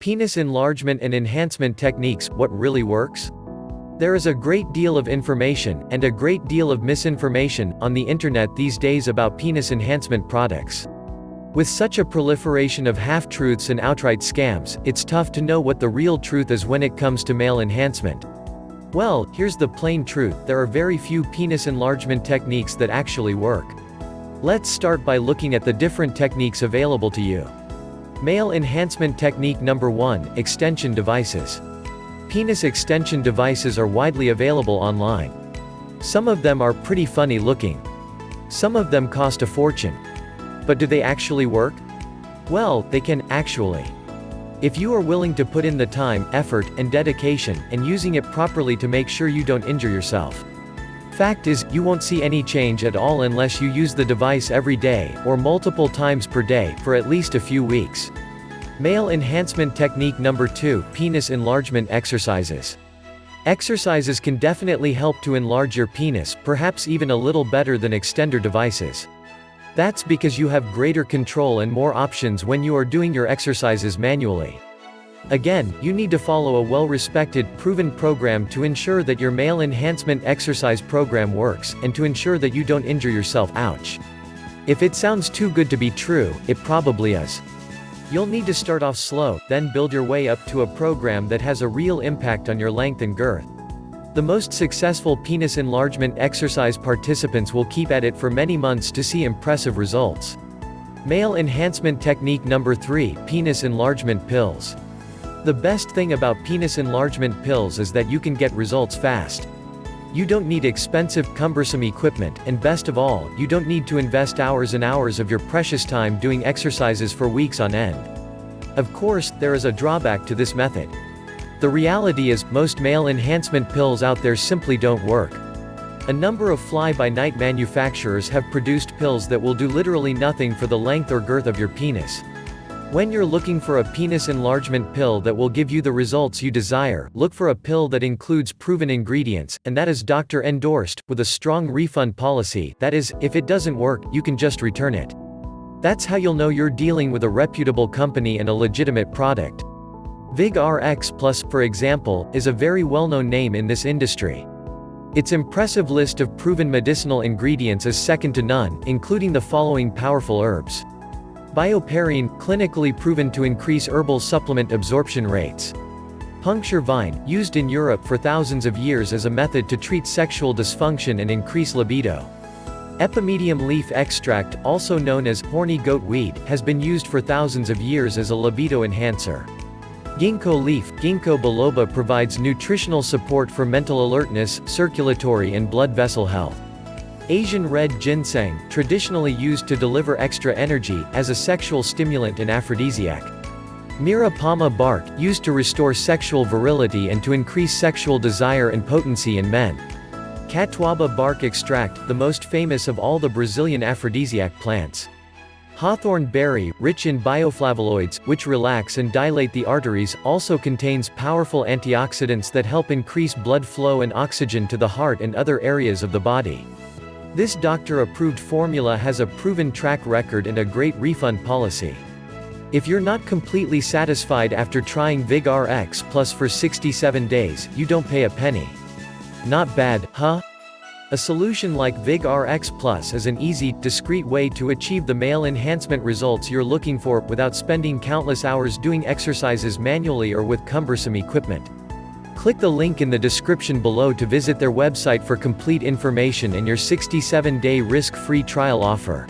Penis enlargement and enhancement techniques, what really works? There is a great deal of information, and a great deal of misinformation, on the internet these days about penis enhancement products. With such a proliferation of half-truths and outright scams, it's tough to know what the real truth is when it comes to male enhancement. Well, here's the plain truth: there are very few penis enlargement techniques that actually work. Let's start by looking at the different techniques available to you. Male enhancement technique number 1, extension devices. Penis extension devices are widely available online. Some of them are pretty funny looking. Some of them cost a fortune. But do they actually work? Well, they can, actually. If you are willing to put in the time, effort, and dedication, and using it properly to make sure you don't injure yourself. Fact is, you won't see any change at all unless you use the device every day, or multiple times per day, for at least a few weeks. Male enhancement technique number 2, penis enlargement exercises. Exercises can definitely help to enlarge your penis, perhaps even a little better than extender devices. That's because you have greater control and more options when you are doing your exercises manually. Again, you need to follow a well-respected, proven program to ensure that your male enhancement exercise program works, and to ensure that you don't injure yourself. Ouch. If it sounds too good to be true, it probably is. You'll need to start off slow, then build your way up to a program that has a real impact on your length and girth. The most successful penis enlargement exercise participants will keep at it for many months to see impressive results. Male enhancement technique number 3, penis enlargement pills. The best thing about penis enlargement pills is that you can get results fast. You don't need expensive, cumbersome equipment, and best of all, you don't need to invest hours and hours of your precious time doing exercises for weeks on end. Of course, there is a drawback to this method. The reality is, most male enhancement pills out there simply don't work. A number of fly-by-night manufacturers have produced pills that will do literally nothing for the length or girth of your penis. When you're looking for a penis enlargement pill that will give you the results you desire, look for a pill that includes proven ingredients, and that is doctor-endorsed, with a strong refund policy. That is, if it doesn't work, you can just return it. That's how you'll know you're dealing with a reputable company and a legitimate product. VigRx Plus, for example, is a very well-known name in this industry. Its impressive list of proven medicinal ingredients is second to none, including the following powerful herbs. Bioperine, clinically proven to increase herbal supplement absorption rates. Puncture vine, used in Europe for thousands of years as a method to treat sexual dysfunction and increase libido. Epimedium leaf extract, also known as horny goat weed, has been used for thousands of years as a libido enhancer. Ginkgo leaf, Ginkgo biloba, provides nutritional support for mental alertness, circulatory and blood vessel health. Asian red ginseng, traditionally used to deliver extra energy, as a sexual stimulant and aphrodisiac. Mirapama bark, used to restore sexual virility and to increase sexual desire and potency in men. Catuaba bark extract, the most famous of all the Brazilian aphrodisiac plants. Hawthorn berry, rich in bioflavonoids, which relax and dilate the arteries, also contains powerful antioxidants that help increase blood flow and oxygen to the heart and other areas of the body. This doctor-approved formula has a proven track record and a great refund policy. If you're not completely satisfied after trying VigRx Plus for 67 days, you don't pay a penny. Not bad, huh? A solution like VigRx Plus is an easy, discreet way to achieve the male enhancement results you're looking for, without spending countless hours doing exercises manually or with cumbersome equipment. Click the link in the description below to visit their website for complete information and your 67-day risk-free trial offer.